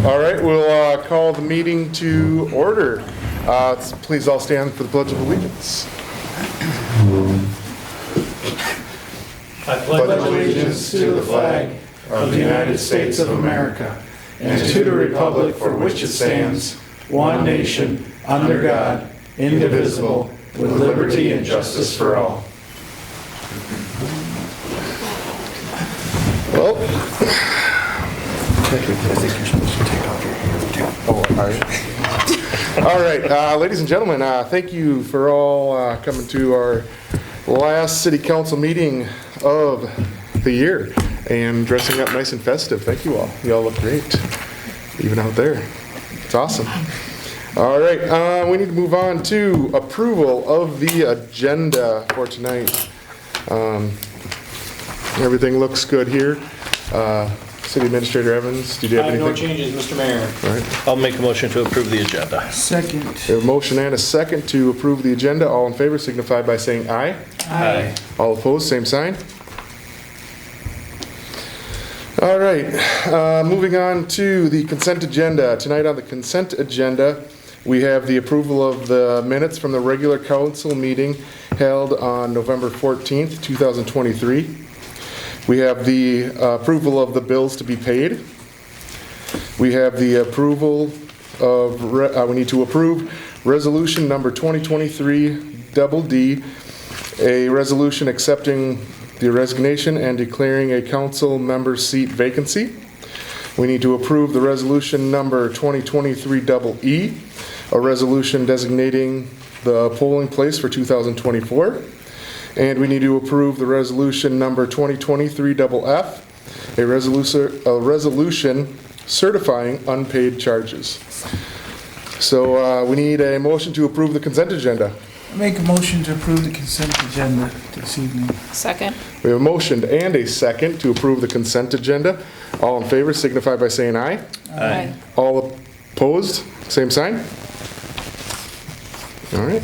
All right, we'll call the meeting to order. Please all stand for the Pledge of Allegiance. I pledge allegiance to the flag of the United States of America and to the republic for which it stands, one nation, under God, indivisible, with liberty and justice for all. Well, I think you're supposed to take off your hat. oh, all right, ladies and gentlemen, thank you for all coming to our last city council meeting of the year and dressing up nice and festive. Thank you all. You all look great, even out there. It's awesome. All right, we need to move on to approval of the agenda for tonight. Everything looks good here. City Administrator Evans, did you have anything? No changes, Mr. Mayor. All right. I'll make a motion to approve the agenda. Second. We have a motion and a second to approve the agenda. All in favor signify by saying aye. Aye. All opposed, same sign. All right, moving on to the consent agenda. Tonight on the consent agenda, we have the approval of the minutes from the regular council meeting held on November 14th, 2023. We have the approval of the bills to be paid. We have the approval of, we need to approve resolution number 2023-D, a resolution accepting the resignation and declaring a council member seat vacancy. We need to approve the resolution number 2023-E, a resolution designating the polling place for 2024. And we need to approve the resolution number 2023-F, a resolution certifying unpaid charges. So we need a motion to approve the consent agenda. I make a motion to approve the consent agenda this evening. Second. We have a motion and a second to approve the consent agenda. All in favor signify by saying aye. Aye. All opposed, same sign. All right.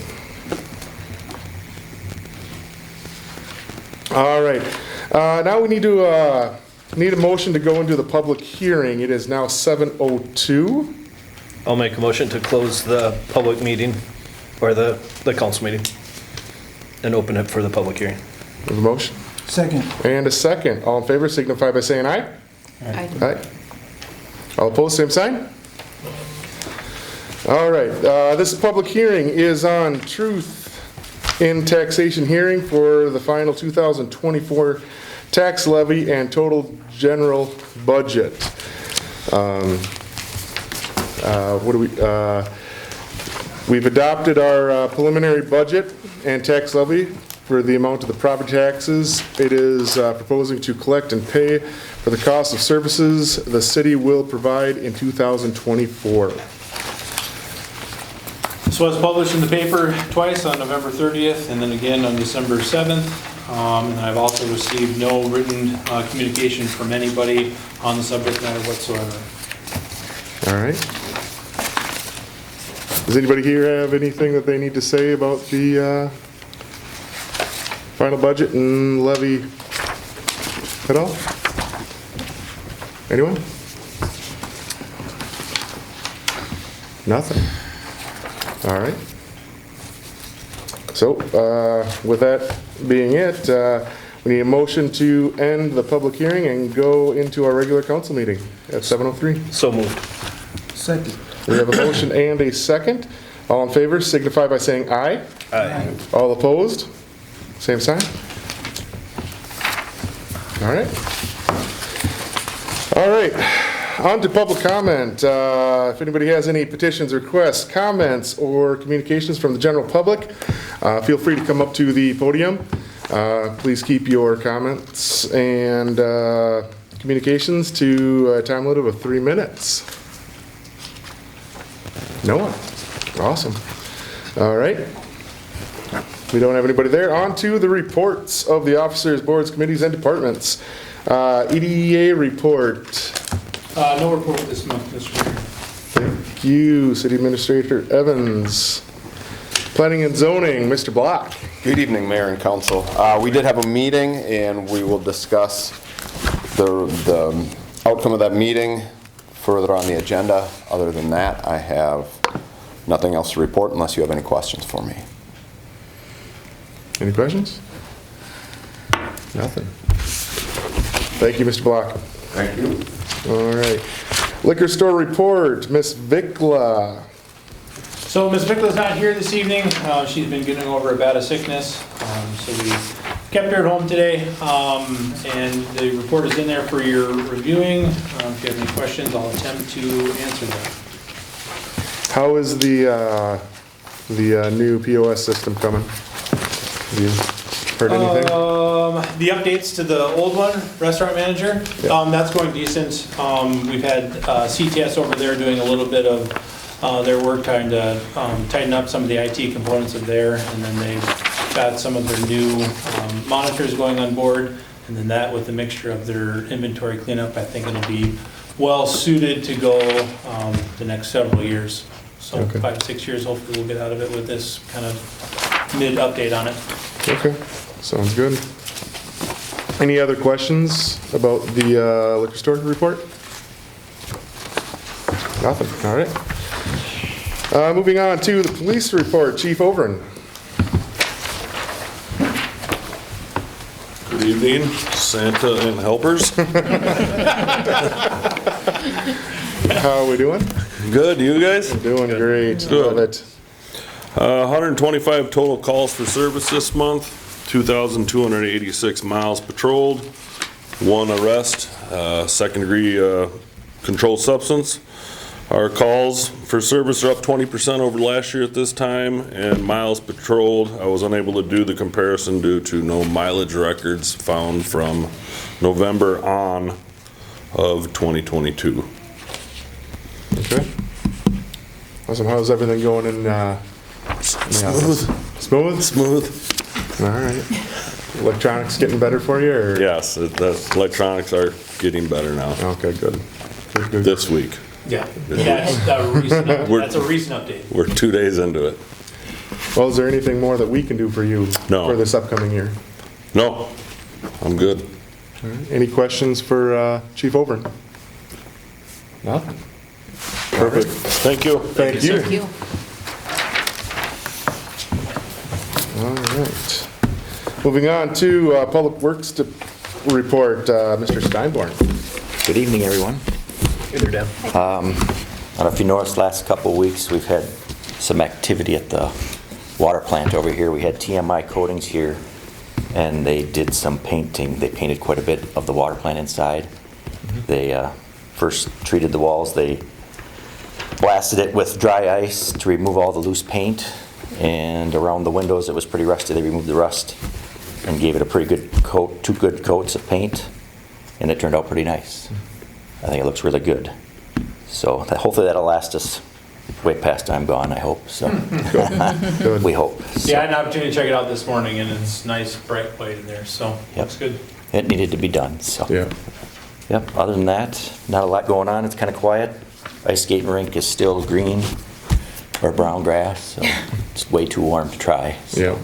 All right. Now we need a motion to go into the public hearing. It is now 7:02. I'll make a motion to close the public meeting, or the council meeting, and open it for the public hearing. We have a motion Second. and a second. All in favor signify by saying aye. Aye. Aye. All opposed, same sign. All right. This public hearing is on truth in taxation hearing for the final 2024 tax levy and total general budget. We've adopted our preliminary budget and tax levy for the amount of the property taxes. It is proposing to collect and pay for the cost of services the city will provide in 2024. This was published in the paper twice on November 30th and then again on December 7th. And I've also received no written communication from anybody on the subject matter whatsoever. All right. Does anybody here have anything that they need to say about the final budget and levy at all? Anyone? Nothing. All right. So, with that being it, we need a motion to end the public hearing and go into our regular council meeting at 7:03. So moved. Second. We have a motion and a second. All in favor signify by saying aye. Aye. All opposed? Same sign. All right. All right. On to public comment. If anybody has any petitions, requests, comments, or communications from the general public, feel free to come up to the podium. Please keep your comments and communications to a time limit of 3 minutes. No one? Awesome. All right. We don't have anybody there. On to the reports of the officers, boards, committees, and departments. EDA report. No report this month, Mr. Mayor. Thank you, City Administrator Evans. Planning and zoning, Mr. Block. Good evening, Mayor and Council. We did have a meeting, and we will discuss the outcome of that meeting further on the agenda. Other than that, I have nothing else to report unless you have any questions for me. Any questions? Nothing. Thank you, Mr. Block. Thank you. All right. Liquor store report, Miss Vikla. So Ms. Vickla's not here this evening. She's been getting over a bout of sickness. So we kept her at home today. And the report is in there for your reviewing. If you have any questions, I'll attempt to answer them. How is the new POS system coming? Have you heard anything? The updates to the old one, Restaurant Manager, Yeah. that's going decent. We've had CTS over there doing a little bit of their work trying to tighten up some of the IT components of there, and then they've got some of their new monitors going on board, and then that with the mixture of their inventory cleanup, I think it'll be well suited to go the next several years. So Okay. 5 to 6 years, hopefully we'll get out of it with this kind of mid-update on it. Okay, sounds good. Any other questions about the liquor store report? Nothing, all right. Moving on to the police report, Chief Overin. Good evening, Santa and helpers. How are we doing? Good, you guys? Doing great, Good. love it. 125 total calls for service this month, 2,286 miles patrolled, 1 arrest, second-degree controlled substance. Our calls for service are up 20% over last year at this time, and miles patrolled, I was unable to do the comparison due to no mileage records found from November on of 2022. Okay. Awesome, how's everything going in the office? Smooth? Smooth. All right. Electronics getting better for you, or? Yes, the electronics are getting better now, Okay, good. Good, good. this week. Yeah, that's a recent update. We're 2 days into it. Well, is there anything more that we can do for you No. for this upcoming year? No, I'm good. Any questions for Chief Overin? Nothing. Perfect. Thank you. Thank you. Thank you. All right. Moving on to Public Works report, Mr. Steinborn. Good evening, everyone. Hey there, Dan. I don't know if you noticed, last couple of weeks, we've had some activity at the water plant over here. We had TMI Coatings here, and they did some painting. They painted quite a bit of the water plant inside. They first treated the walls. They blasted it with dry ice to remove all the loose paint, and around the windows, it was pretty rusty. They removed the rust and gave it a pretty good coat, 2 good coats of paint, and it turned out pretty nice. I think it looks really good. So hopefully that'll last us way past I'm gone, I hope. So Good. we hope. So, Yeah, I had an opportunity to check it out this morning, and it's nice, bright white in there, so Yep. looks good. it needed to be done. So Yeah. yep. Other than that, not a lot going on. It's kind of quiet. Ice skating rink is still green or brown grass, so it's way too warm to try. So, Yeah.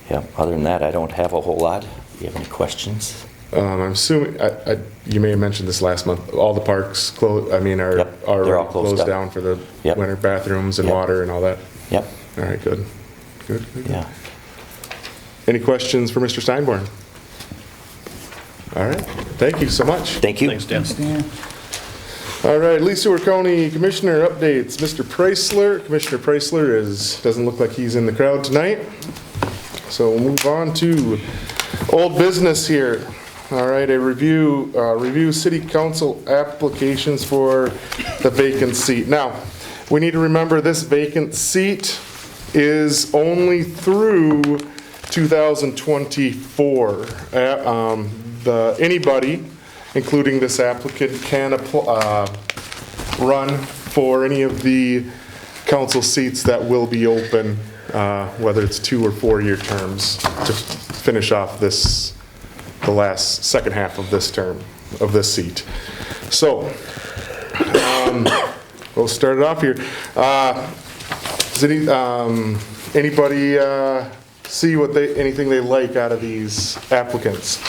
Yep. Other than that, I don't have a whole lot. Do you have any questions? I'm assuming, you may have mentioned this last month, all the parks closed, are Yep, they're all already closed closed up. down for the Yep. winter bathrooms and Yep. water and all that? Yep. All right, good. Good, good, good. Yeah. Any questions for Mr. Steinborn? All right, thank you so much. Thank you. Thanks, Dan. All right, Lee Sewer County Commissioner updates. Mr. Preisler, Commissioner Preisler doesn't look like he's in the crowd tonight. So we'll move on to old business here. All right, review city council applications for the vacant seat. Now, we need to remember this vacant seat is only through 2024. Anybody, including this applicant, can run for any of the council seats that will be open, whether it's 2 or 4-year terms, to finish off the last second half of this term, of this seat. So, we'll start it off here. Does anybody see anything they like out of these applicants?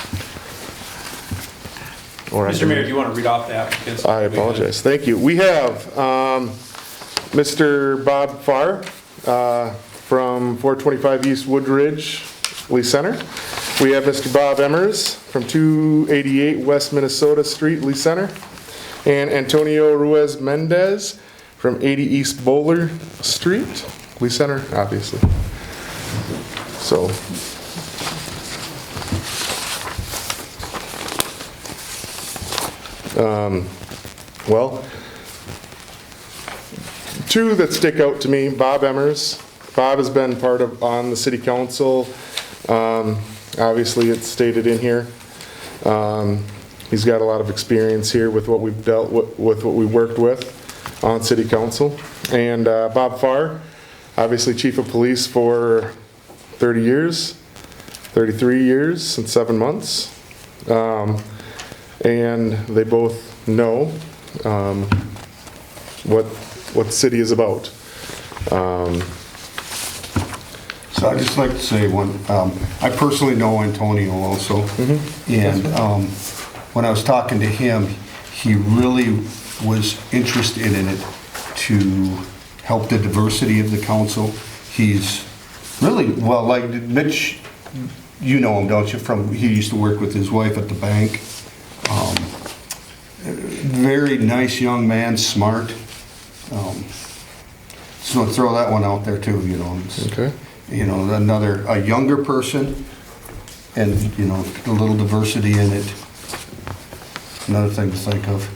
Or Mr. Mayor, do you want to read off the applicants? I apologize. Thank you. We have Mr. Bob Farr from 425 East Woodridge, Lee Center. We have Mr. Bob Emmers from 288 West Minnesota Street, Lee Center. And Antonio Ruiz Mendez from 80 East Bowler Street, Lee Center, obviously. So. Well, two that stick out to me, Bob Emmers. Bob has been on the city council. Obviously, it's stated in here. He's got a lot of experience here with what we've dealt with what we worked with on city council. And Bob Farr, obviously chief of police for 33 years and 7 months. And they both know what the city is about. So I'd just like to say one, I personally know Antonio also, and when I was talking to him, he really was interested in it to help the diversity of the council. He's really, well, like Mitch, you know him, don't you, he used to work with his wife at the bank. Very nice young man, smart. So throw that one out there too, you know. Okay. You know, a younger person, and, you know, a little diversity in it. Another thing to think of.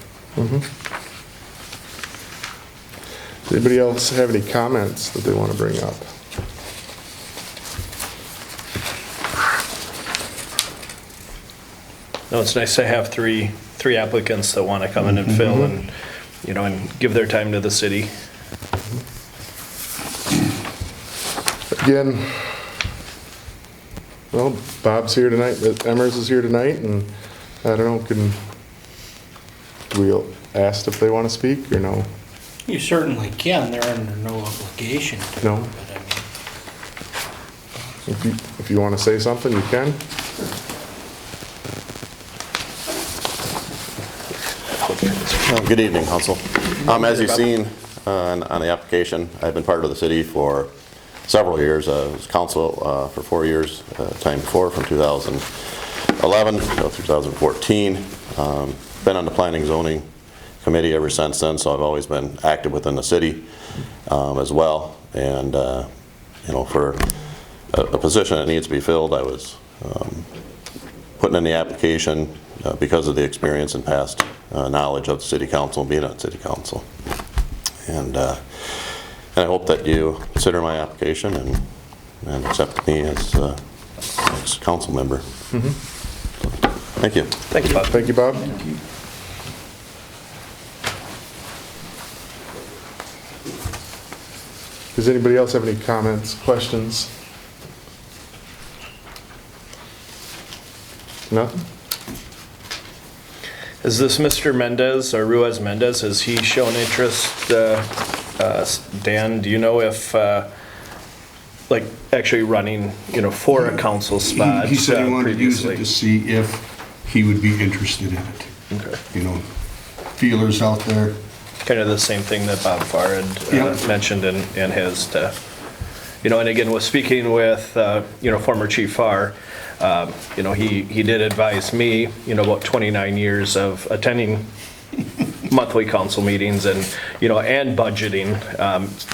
Does anybody else have any comments that they want to bring up? No, it's nice to have three applicants that want to come in and fill and, you know, and give their time to the city. Again, well, Bob's here tonight, Emmers is here tonight, and I don't know, we asked if they want to speak or no? You certainly can, they're under no obligation to. No. But I mean, If you want to say something, you can. Well, good evening, Council. As you've seen on the application, I've been part of the city for several years. I was council for 4 years, time before, from 2011 till 2014. Been on the planning zoning committee ever since then, so I've always been active within the city as well. And you know, for a position that needs to be filled, I was putting in the application because of the experience and past knowledge of the city council, being on city council. And I hope that you consider my application and accept me as council member. Thank you. Thank you, Bob. Thank you, Bob. Does anybody else have any comments, questions? Nothing? Is this Mr. Mendez or Ruiz Mendez? Has he shown interest? Dan, do you know if, like, actually running, you know, for a council spot? He said he wanted to use previously? it to see if he would be interested in it. Okay. You know, feelers out there. Kind of the same thing that Bob Farr had Yep. mentioned and his, you know, and again, was speaking with, you know, former Chief Farr. You know, he did advise me, you know, about 29 years of attending monthly council meetings and, you know, and budgeting.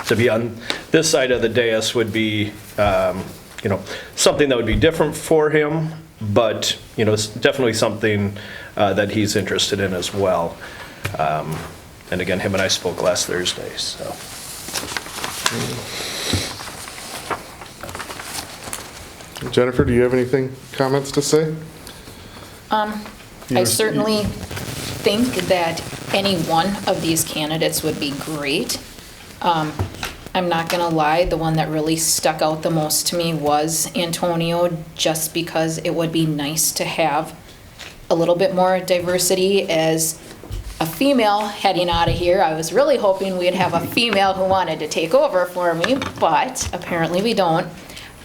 To be on this side of the dais would be, you know, something that would be different for him, but, you know, it's definitely something that he's interested in as well. And again, him and I spoke last Thursday, so. Jennifer, do you have anything, comments to say? I certainly think that any one of these candidates would be great. I'm not gonna lie, the one that really stuck out the most to me was Antonio, just because it would be nice to have a little bit more diversity. As a female heading out of here, I was really hoping we'd have a female who wanted to take over for me, but apparently we don't.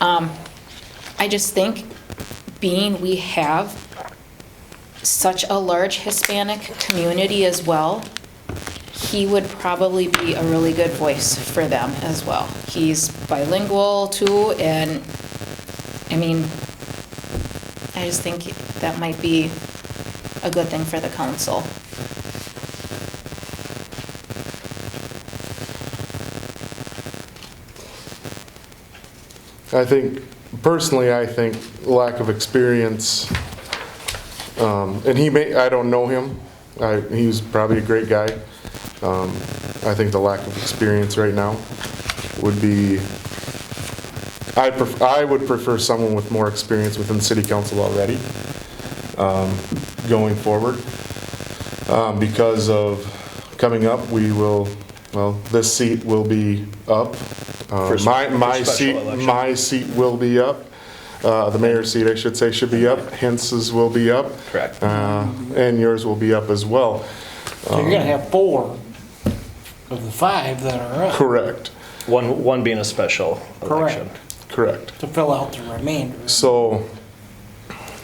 I just think we have such a large Hispanic community as well. He would probably be a really good voice for them as well. He's bilingual too, and I mean, I just think that might be a good thing for the council. Personally, I think lack of experience, and I don't know him, he's probably a great guy. I think the lack of experience right now would be, I would prefer someone with more experience within city council already, going forward. Because of coming up, this seat will be up. My seat will be up. The mayor's seat, I should say, should be up. Hence's will be up. Correct. And yours will be up as well. So you're gonna have 4 of the 5 that are up. Correct. One being a special election. Correct. To fill out the remainder. So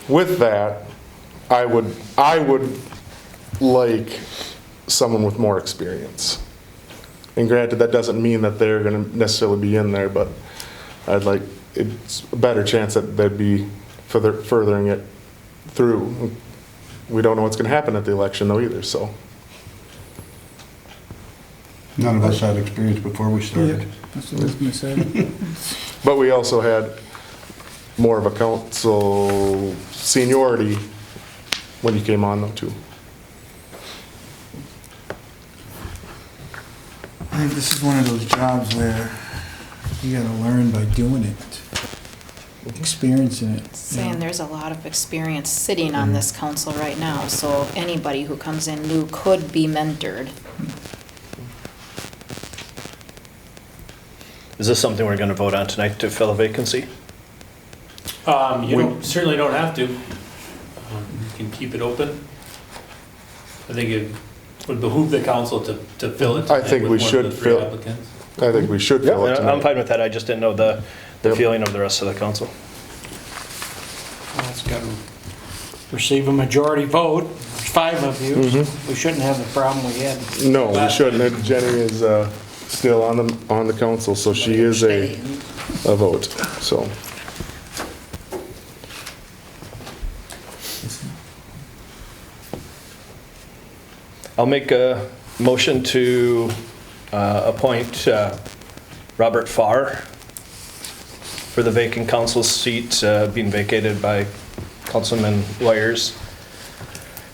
with that, I would like someone with more experience. And granted, that doesn't mean that they're going to necessarily be in there, but it's a better chance that they'd be furthering it through. We don't know what's going to happen at the election though either, so. None of us had experience before we started. That's what I was gonna say. But we also had more of a council seniority when you came on though too. I think this is one of those jobs where you gotta learn by doing it, experiencing it. Saying there's a lot of experience sitting on this council right now, so anybody who comes in new could be mentored. Is this something we're going to vote on tonight to fill a vacancy? Certainly don't have to. You can keep it open. I think it would behoove the council to fill it. I think with we one of should the 3 fill- applicants. I think we should fill it I'm tonight. fine with that. I just didn't know the Yep. feeling of the rest of the council. Well, it's got to receive a majority vote. There's 5 of you. Mm-hmm. We shouldn't have the problem we had. No, we shouldn't. Jenny is still on the council, so she is a vote, so. I'll make a motion to appoint Robert Farr for the vacant council seat being vacated by Councilman Wires.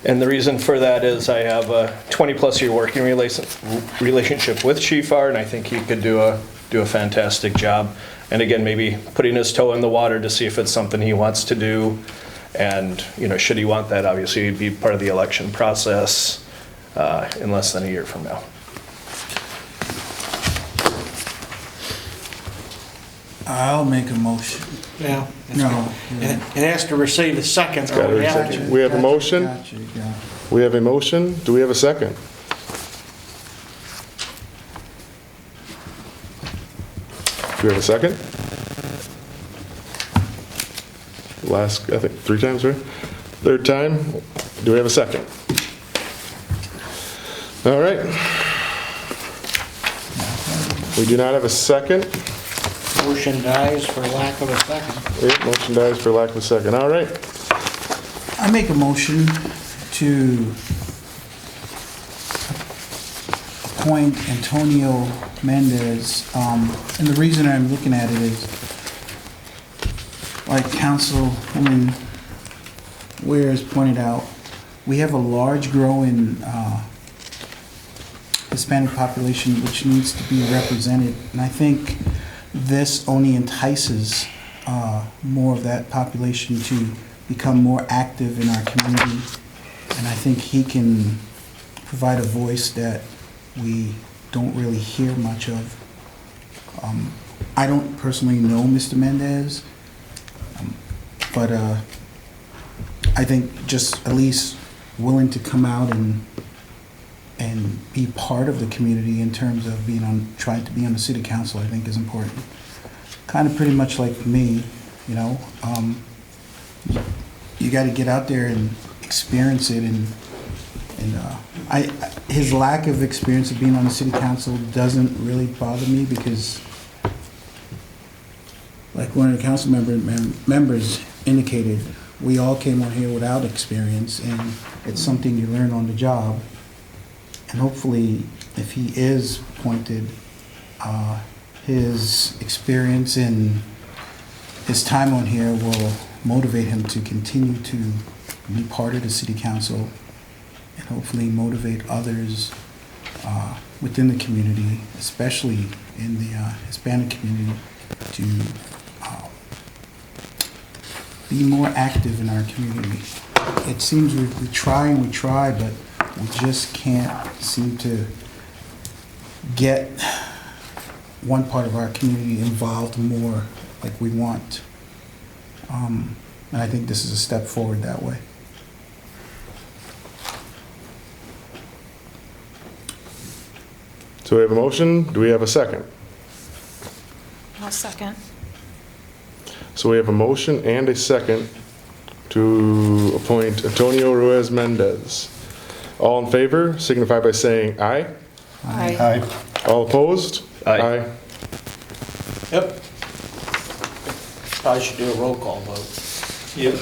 And the reason for that is I have a 20-plus year working relationship with Chief Farr, and I think he could do a fantastic job. And again, maybe putting his toe in the water to see if it's something he wants to do. And, should he want that, obviously he'd be part of the election process in less than a year from now. I'll make a motion. Yeah. No. It has to receive a second. gotta or receive- reaction. We have a motion? Gotcha, yeah. We have a motion. Do we have a second? Do we have a second? I think 3 times, right? 3rd time. Do we have a second? All right. We do not have a second. Motion dies for lack of a second. Yep, motion dies for lack of a second. All right. I make a motion to appoint Antonio Mendez, and the reason I'm looking at it is, like Councilwoman Ware has pointed out, we have a large growing Hispanic population which needs to be represented, and I think this only entices more of that population to become more active in our community, and I think he can provide a voice that we don't really hear much of. I don't personally know Mr. Mendez, but I think just at least willing to come out and be part of the community in terms of trying to be on the city council, I think is important. Kind of pretty much like me, you got to get out there and experience it, and his lack of experience of being on the city council doesn't really bother me, because like one of the council members indicated, we all came on here without experience, and it's something you learn on the job. And hopefully, if he is appointed, his experience and his time on here will motivate him to continue to be part of the city council, and hopefully motivate others within the community, especially in the Hispanic community, to be more active in our community. It seems we try and we try, but we just can't seem to get one part of our community involved more like we want. And I think this is a step forward that way. So we have a motion. Do we have a second? I'll second. So we have a motion and a second to appoint Antonio Ruiz Mendez. All in favor signify by saying aye. Aye. All opposed? Aye. Yep. Probably should do a roll call vote. Yep.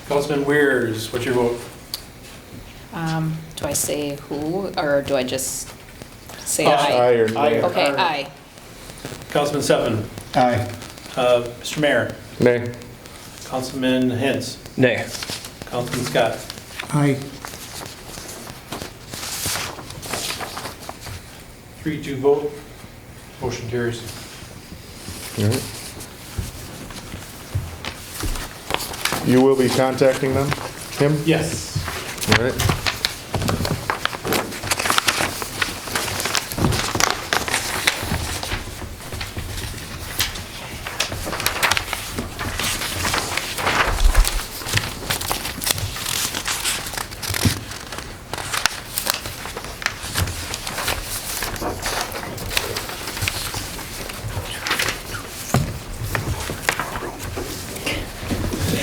Councilman Weirs, what's your vote? Do I say who, or do I just say Aye aye? or nay? Okay, aye. Councilman Seven, Aye. Mr. Mayor, Nay. Councilman Hintz, Nay. Councilman Scott. Aye. 3-2 vote, motion carries. All right. You will be contacting them, him? Yes. All right.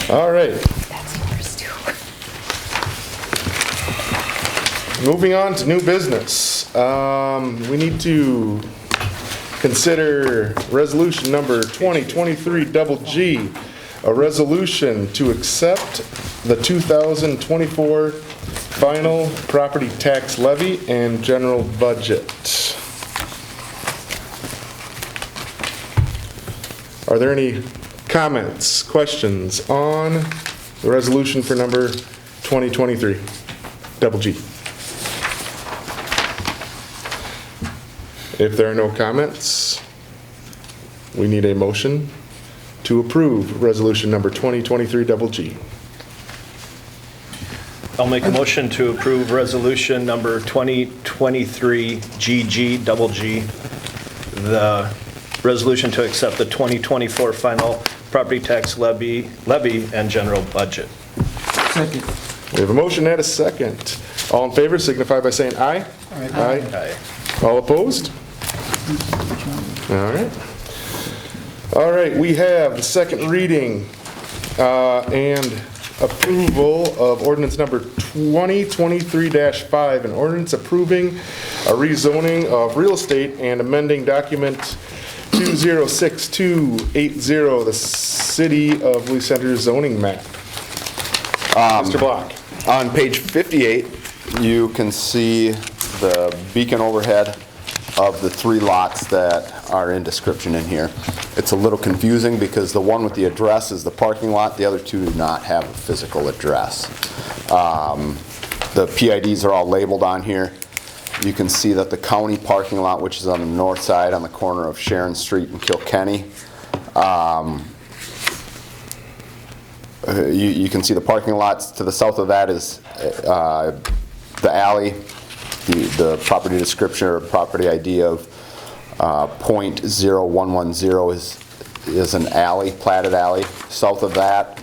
All right. That's yours too. Moving on to new business. We need to consider resolution number 2023-G, a resolution to accept the 2024 final property tax levy and general budget. Are there any comments, questions on the resolution for number 2023-G? If there are no comments, we need a motion to approve resolution number 2023-G. I'll make a motion to approve resolution number 2023-GG, the resolution to accept the 2024 final property tax levy and general budget. Second. We have a motion and a second. All in favor signify by saying aye. Aye. Aye. All opposed? All right. All right, we have the second reading and approval of ordinance number 2023-5, an ordinance approving a rezoning of real estate and amending document 206280, the City of Lee Center zoning map. Mr. Block. On page 58, you can see the beacon overhead of the 3 lots that are in description in here. It's a little confusing because the one with the address is the parking lot, the other 2 do not have a physical address. The PIDs are all labeled on here. You can see that the county parking lot, which is on the north side on the corner of Sharon Street and Kilkenny, you can see the parking lots. To the south of that is the alley. The property description or property ID of .0110 is an alley, platted alley. South of that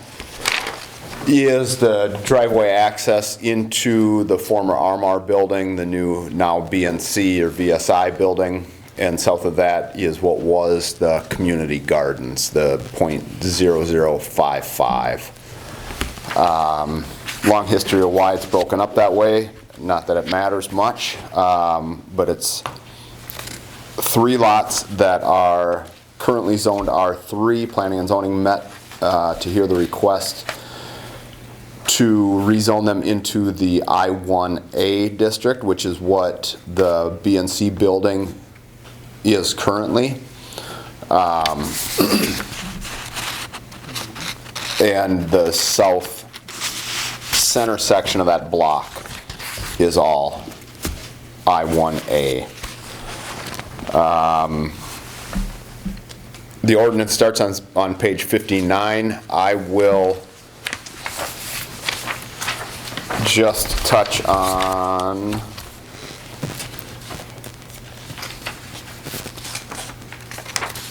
is the driveway access into the former Armar building, the new now BNC or VSI building. and south of that is what was the community gardens, the .0055. Long history of why it's broken up that way, not that it matters much, but it's 3 lots that are currently zoned R3. Planning and Zoning met to hear the request to rezone them into the I-1A district, which is what the BNC building is currently. And the south center section of that block is all I-1A. The ordinance starts on page 59. I will just touch on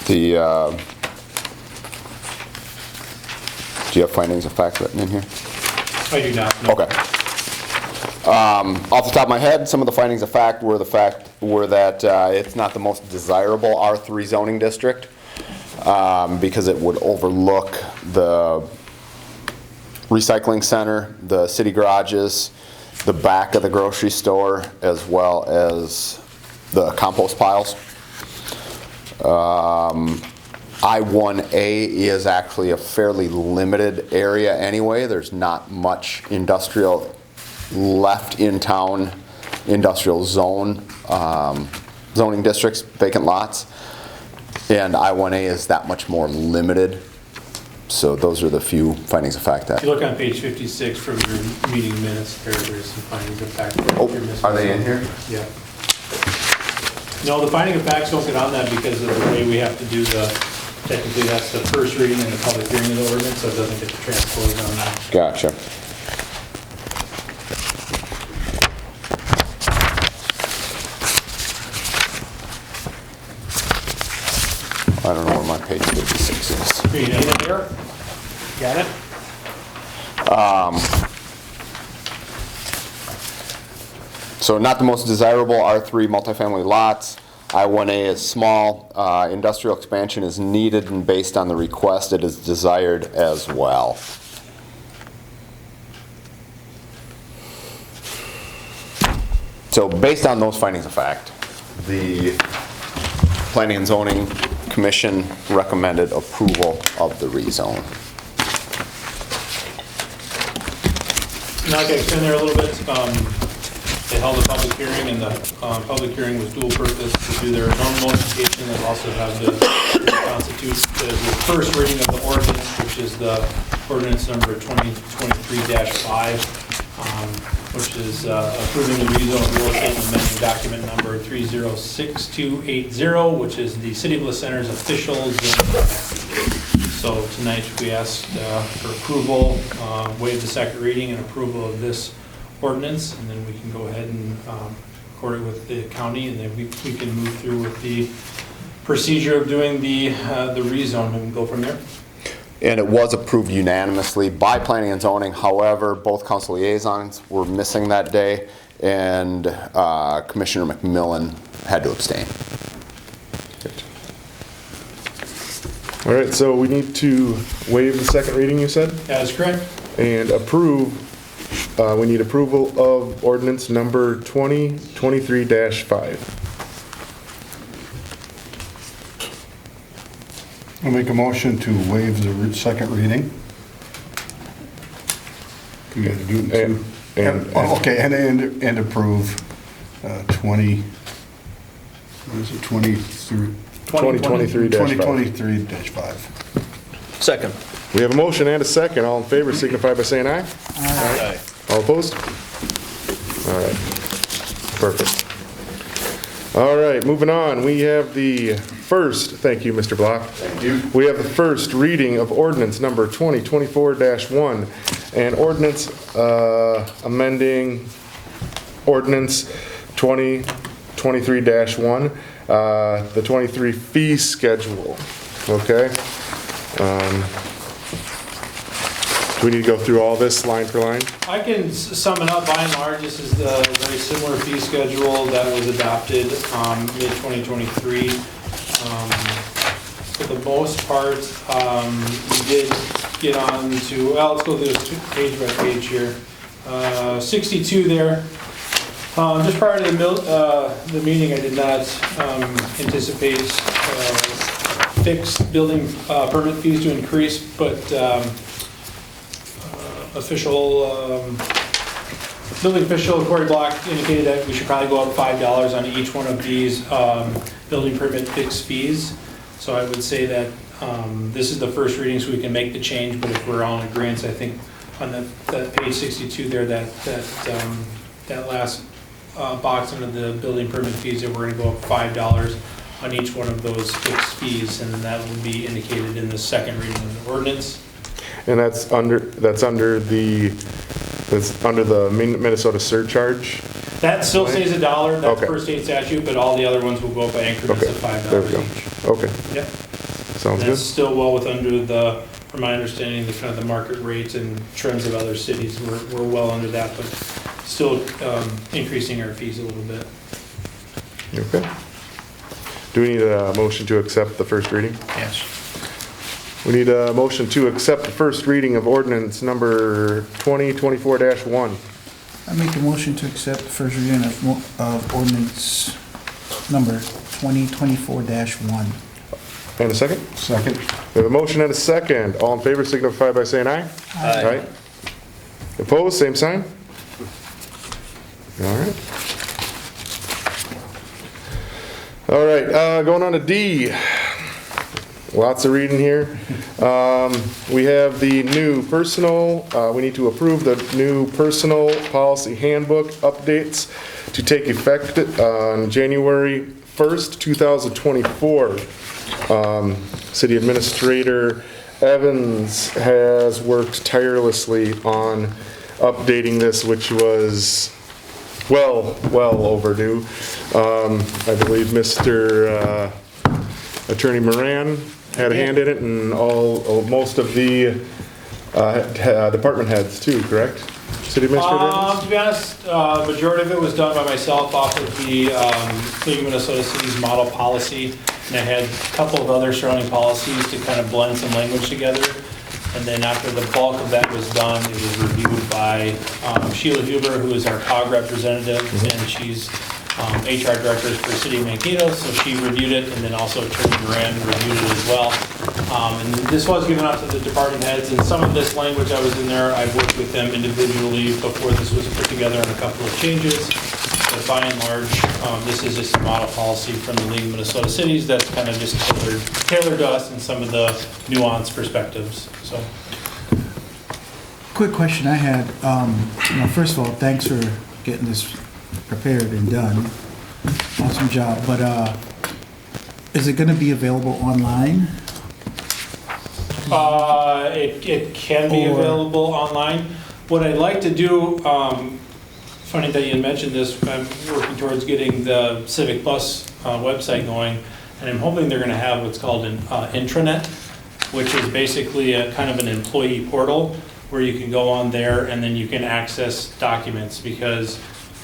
the, do you have findings of fact written in here? I do not, no. Okay. Off the top of my head, some of the findings of fact were that it's not the most desirable R3 zoning district because it would overlook the recycling center, the city garages, the back of the grocery store, as well as the compost piles. I-1A is actually a fairly limited area anyway. There's not much industrial left in town, industrial zone, zoning districts, vacant lots. And I-1A is that much more limited. So those are the few findings of fact that. If you look on page 56 from your meeting minutes, there's some findings of fact. Oh, are they in here? Yeah. No, the finding of facts don't get on that because of the way we have to do technically that's the first reading and the public hearing of the ordinance, so it doesn't get transposed on that. Gotcha. I don't know where my page 56 is. Read it there. Got it? So not the most desirable R3 multifamily lots. I-1A is small. Industrial expansion is needed, and based on the request, it is desired as well. So based on those findings of fact, the Planning and Zoning Commission recommended approval of the rezone. Now I can extend there a little bit. They held a public hearing, and the public hearing was dual purpose to do their own modification and also have the constitute the first reading of the ordinance, which is the ordinance number 2023-5, which is approving the rezone of real estate and amending document number 306280, which is the City of LeCenter's official zoning. So tonight we asked for approval, waive the second reading and approval of this ordinance, and then we can go ahead and record it with the county, and then we can move through with the procedure of doing the rezone and go from there. And it was approved unanimously by Planning and Zoning. However, both council liaisons were missing that day, and Commissioner McMillan had to abstain. All right, so we need to waive the second reading, you said? That is correct. And approve, we need approval of ordinance number 2023-5. I'll make a motion to waive the second reading. You gotta do it in two. Okay, and approve 2023-5. Second. We have a motion and a second. All in favor signify by saying aye. Aye. All opposed? All right, perfect. All right, moving on. We have the first, thank you, Mr. Block. Thank you. We have the first reading of ordinance number 2024-1, and ordinance amending ordinance 2023-1, the 23 fee schedule, okay? Do we need to go through all this line for line? I can sum it up. By and large, this is the very similar fee schedule that was adopted mid-2023. For the most part, we did get on to, well, let's go through this page by page here. 62 there. Just prior to the meeting, I did not anticipate fixed building permit fees to increase, but building official Corey Block indicated that we should probably go up $5 on each one of these building permit fixed fees. So I would say that this is the first reading, so we can make the change, but if we're all in agreement, I think on that page 62 there, that last box under the building permit fees, that we're gonna go up $5 on each one of those fixed fees, and then that will be indicated in the second reading of the ordinance. And that's under the Minnesota surcharge? That still stays $1, that's Okay. per state statute, but all the other ones will go up by increments Okay, of $5 there we go. each. Okay, Yep. sounds That's good. still well under the, from my understanding, the kind of the market rates and trends of other cities. We're well under that, but still increasing our fees a little bit. Okay. Do we need a motion to accept the first reading? Yes. We need a motion to accept the first reading of ordinance number 2024-1. I make a motion to accept the first reading of ordinance number 2024-1. And a second? Second. We have a motion and a second. All in favor signify by saying aye. Aye. Opposed, same sign? All right. All right, going on to D. Lots of reading here. We have the new personal, we need to approve the new personal policy handbook updates to take effect on January 1st, 2024. City Administrator Evans has worked tirelessly on updating this, which was well overdue. I believe Mr. Attorney Moran had a hand in it, and most of the department heads too, correct? City Administrator Evans? To be honest, majority of it was done by myself off of the League of Minnesota Cities model policy. And I had a couple of other surrounding policies to kind of blend some language together. And then after the bulk of that was done, it was reviewed by Sheila Huber, who is our COG representative, and she's HR director for City of Mankato, so she reviewed it, and then also Attorney Moran reviewed it as well. And this was given out to the department heads, and some of this language that was in there, I worked with them individually before this was put together on a couple of changes. But by and large, this is just a model policy from the League of Minnesota Cities that's kind of just tailored to us and some of the nuanced perspectives, so. Quick question I had, first of all, thanks for getting this prepared and done. Awesome job, but is it gonna be available online? It can be Or- available online. What I'd like to do, funny that you had mentioned this, I'm working towards getting the Civic Plus website going, and I'm hoping they're gonna have what's called an intranet, which is basically a kind of an employee portal where you can go on there and then you can access documents, because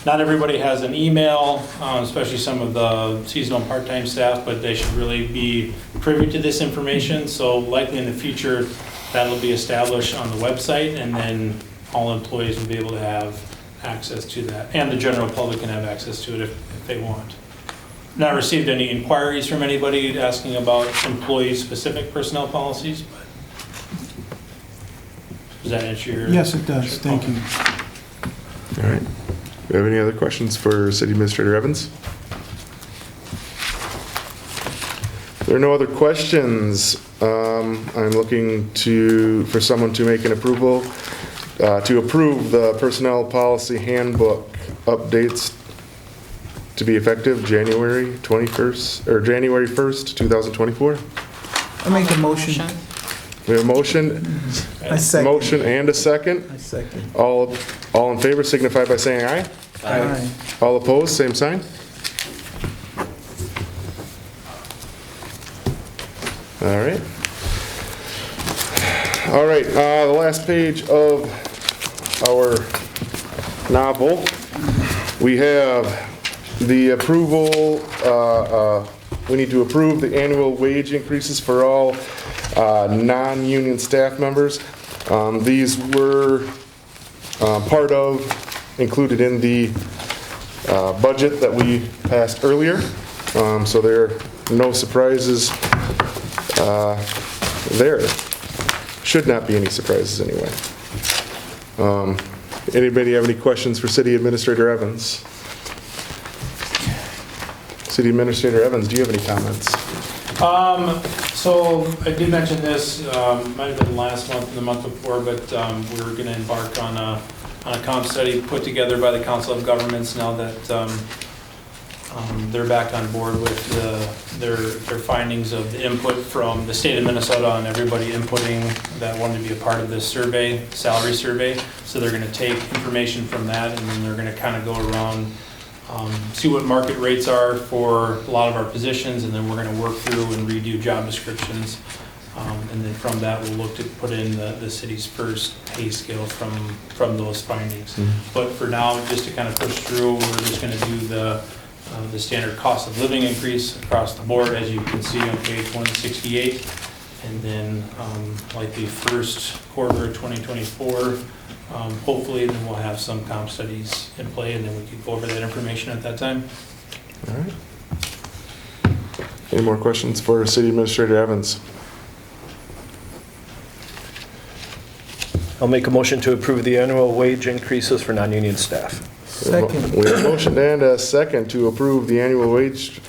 not everybody has an email, especially some of the seasonal part-time staff, but they should really be privy to this information. So likely in the future, that'll be established on the website, and then all employees will be able to have access to that. And the general public can have access to it if they want. Not received any inquiries from anybody asking about employee-specific personnel policies, but does that answer your? Yes, it does, thank you. All right. Do you have any other questions for City Administrator Evans? If there are no other questions, I'm looking for someone to make an approval, to approve the personnel policy handbook updates to be effective January 21st, or January 1st, 2024. I make a motion. We have a motion, I second. motion and a second. I second. All in favor signify by saying aye. Aye. All opposed, same sign. All right. All right, the last page of our novel, we have the approval, we need to approve the annual wage increases for all non-union staff members. These were part of, included in the budget that we passed earlier, so there are no surprises there. Should not be any surprises anyway. Anybody have any questions for City Administrator Evans? City Administrator Evans, do you have any comments? So I did mention this, might have been last month and the month before, but we're going to embark on a comp study put together by the Council of Governments now that they're back on board with their findings of the input from the state of Minnesota on everybody inputting that wanted to be a part of this survey, salary survey. So they're going to take information from that and then they're going to kind of go around, see what market rates are for a lot of our positions, and then we're going to work through and redo job descriptions. And then from that, we'll look to put in the city's first pay scale from those findings. But for now, just to kind of push through, we're just going to do the standard cost of living increase across the board, as you can see on page 168. And then like the first quarter of 2024, hopefully then we'll have some comp studies in play and then we can go over that information at that time. All right. Any more questions for City Administrator Evans? I'll make a motion to approve the annual wage increases for non-union staff. Second. We have a motion and a second to approve the annual wage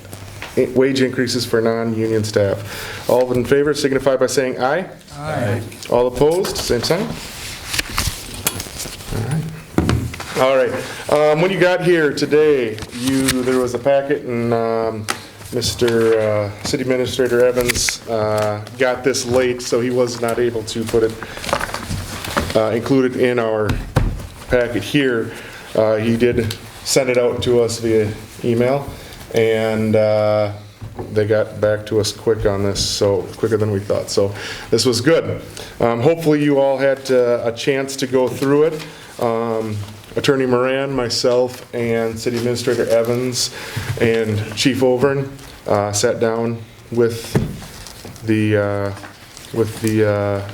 increases for non-union staff. All in favor signify by saying aye. Aye. All opposed, same sign. All right. When you got here today, there was a packet and Mr. City Administrator Evans got this late, so he was not able to put it included in our packet here. He did send it out to us via email, and they got back to us quick on this, so quicker than we thought. So this was good. Hopefully you all had a chance to go through it. Attorney Moran, myself, and City Administrator Evans and Chief Overn sat down with the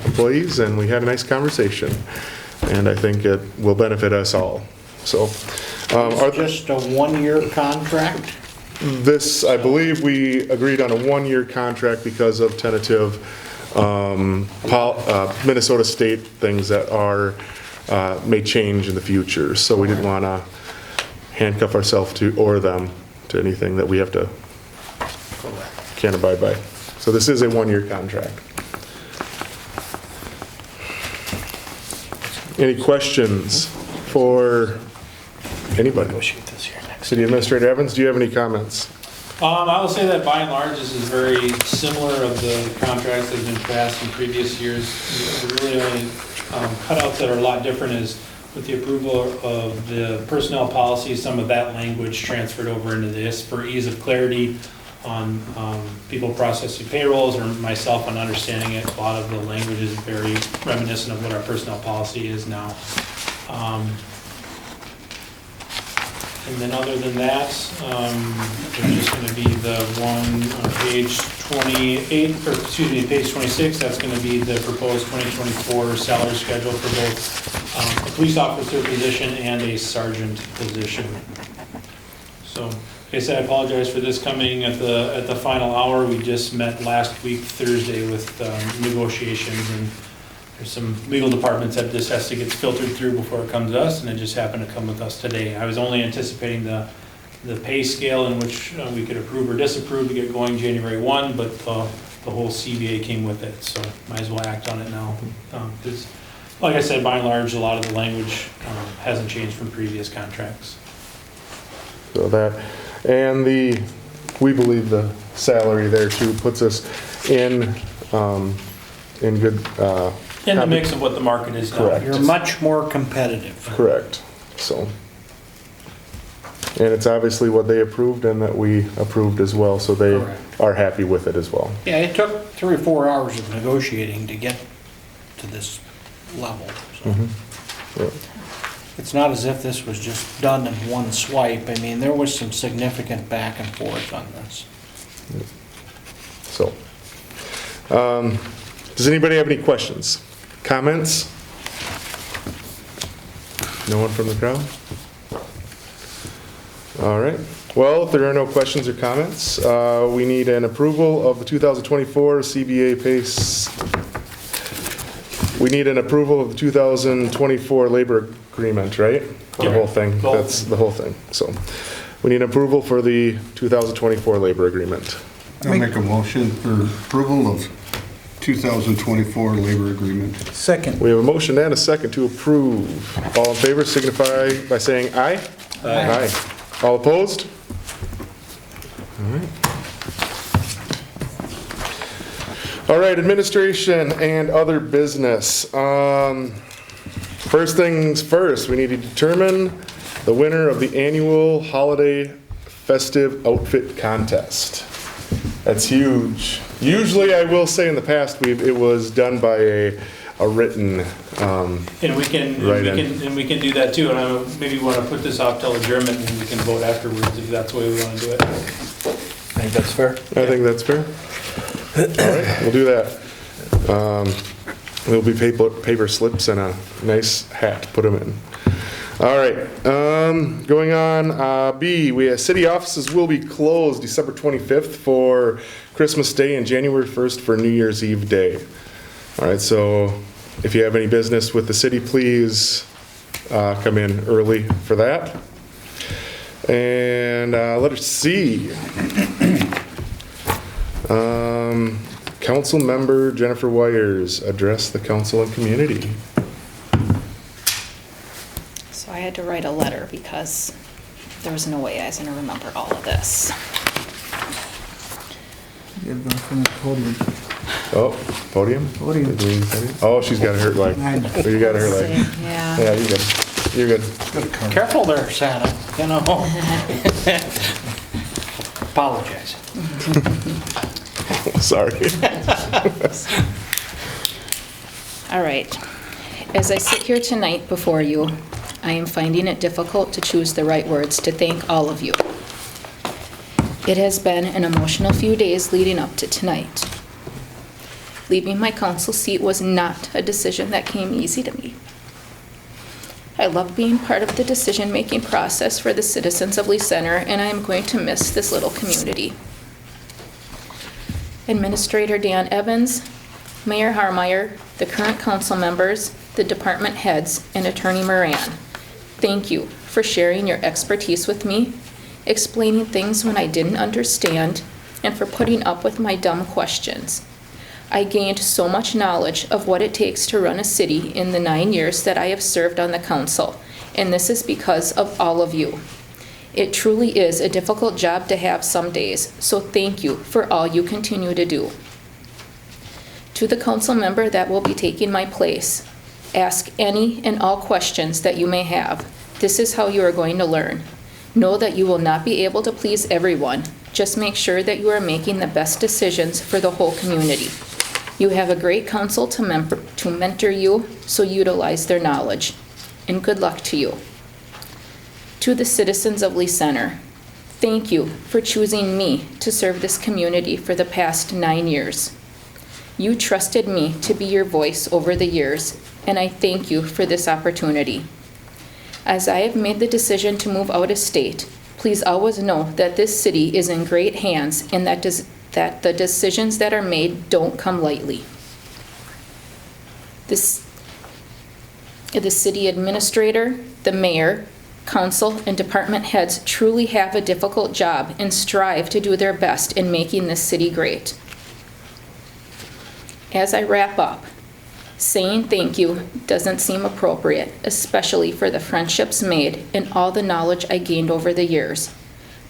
employees, and we had a nice conversation, and I think it will benefit us all. So, It's just a one-year contract? this, I believe we agreed on a one-year contract because of tentative Minnesota state things that are may change in the future. So we didn't want to handcuff ourselves to, or them, to anything that we have to, can't abide by. So this is a one-year contract. Any questions for anybody? City Administrator Evans, do you have any comments? I will say that by and large, this is very similar of the contracts that have been passed in previous years. The really only cutouts that are a lot different is with the approval of the personnel policy, some of that language transferred over into this for ease of clarity on people processing payrolls, or myself on understanding it. A lot of the language is very reminiscent of what our personnel policy is now. And then other than that, there's just going to be the one on page 28, or excuse me, page 26, that's going to be the proposed 2024 salary schedule for both a police officer position and a sergeant position. So, like I said, I apologize for this coming at the final hour. We just met last week, Thursday, with negotiations, and there's some legal departments that this has to get filtered through before it comes to us, and it just happened to come with us today. I was only anticipating the pay scale in which we could approve or disapprove to get going January 1, but the whole CBA came with it, so might as well act on it now. Because, like I said, by and large, a lot of the language hasn't changed from previous contracts. So that, and we believe the salary there too puts us in good. In the mix of what the market is now. Correct. You're much more competitive. Correct, so. And it's obviously what they approved and that we approved as well, so they Correct. are happy with it as well. Yeah, it took 3 or 4 hours of negotiating to get to to this level. So. It's not as if this was just done in one swipe. I mean, there was some significant back and forth on this. So, does anybody have any questions, comments? No one from the crowd? All right. Well, if there are no questions or comments, we need an approval of the 2024 CBA PACE. We need an approval of the 2024 labor agreement, right? The whole thing. That's the whole thing. So, we need approval for the 2024 labor agreement. I'll make a motion for approval of 2024 labor agreement. Second. We have a motion and a second to approve. All in favor signify by saying aye. Aye. All opposed? All right. All right, administration and other business. First things first, we need to determine the winner of the annual holiday festive outfit contest. That's huge. Usually, I will say in the past, it was done by a written, And we can do that too, and I maybe want to put this off till adjournment, and we can vote afterwards if that's the way we want to do it. I think that's fair. I think that's fair. All right, we'll do that. There'll be paper slips and a nice hat to put them in. All right, going on, B, city offices will be closed December 25th for Christmas Day and January 1st for New Year's Eve Day. All right, so if you have any business with the city, please come in early for that. And letter C. Council member Jennifer Wires, address the council and community. So I had to write a letter because there was no way I was going to remember all of this. Oh, podium? Oh, she's got her leg. Oh, you got her leg. Yeah. Yeah, you're good. You're good. Careful there, Santa, you know. Apologize. Sorry. All right. As I sit here tonight before you, I am finding it difficult to choose the right words to thank all of you. It has been an emotional few days leading up to tonight. Leaving my council seat was not a decision that came easy to me. I love being part of the decision-making process for the citizens of Lee Center, and I am going to miss this little community. Administrator Dan Evans, Mayor Harmeyer, the current council members, the department heads, and Attorney Moran, thank you for sharing your expertise with me, explaining things when I didn't understand, and for putting up with my dumb questions. I gained so much knowledge of what it takes to run a city in the 9 years that I have served on the council, and this is because of all of you. It truly is a difficult job to have some days, so thank you for all you continue to do. To the council member that will be taking my place, ask any and all questions that you may have. This is how you are going to learn. Know that you will not be able to please everyone. Just make sure that you are making the best decisions for the whole community. You have a great council to mentor you, so utilize their knowledge. And good luck to you. To the citizens of Lee Center, thank you for choosing me to serve this community for the past 9 years. You trusted me to be your voice over the years, and I thank you for this opportunity. As I have made the decision to move out of state, please always know that this city is in great hands and that the decisions that are made don't come lightly. The city administrator, the mayor, council, and department heads truly have a difficult job and strive to do their best in making this city great. As I wrap up, saying thank you doesn't seem appropriate, especially for the friendships made and all the knowledge I gained over the years.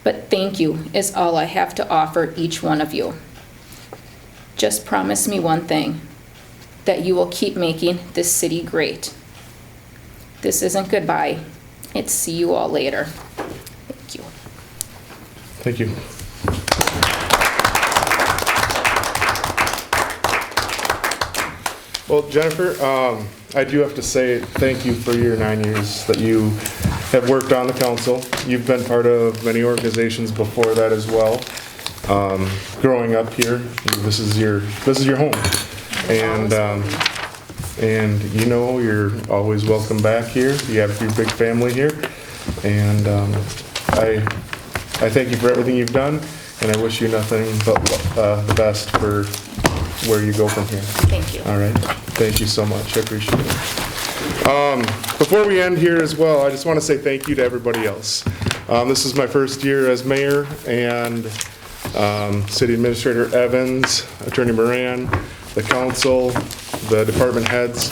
But thank you is all I have to offer each one of you. Just promise me one thing, that you will keep making this city great. This isn't goodbye. It's see you all later. Thank you. Thank you. Well, Jennifer, I do have to say thank you for your 9 years that you have worked on the council. You've been part of many organizations before that as well. Growing up here, this is your home. And you know, you're always welcome back here. You have your big family here. And I thank you for everything you've done, and I wish you nothing but the best for where you go from here. Thank you. All right. Thank you so much. I appreciate it. Before we end here as well, I just want to say thank you to everybody else. This is my first year as mayor, and City Administrator Evans, Attorney Moran, the council, the department heads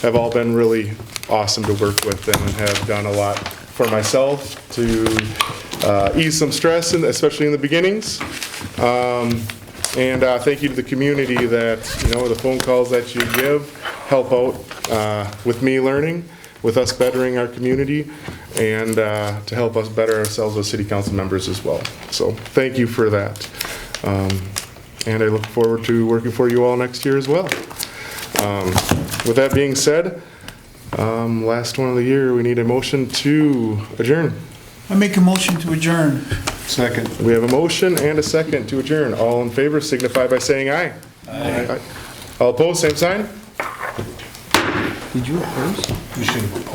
have all been really awesome to work with and have done a lot for myself to ease some stress, especially in the beginnings. And thank you to the community that, the phone calls that you give help out with me learning, with us bettering our community, and to help us better ourselves as city council members as well. So thank you for that. And I look forward to working for you all next year as well. With that being said, last one of the year, we need a motion to adjourn. I make a motion to adjourn. Second. We have a motion and a second to adjourn. All in favor signify by saying aye. Aye. All opposed, same sign? Did you oppose? You should have opposed.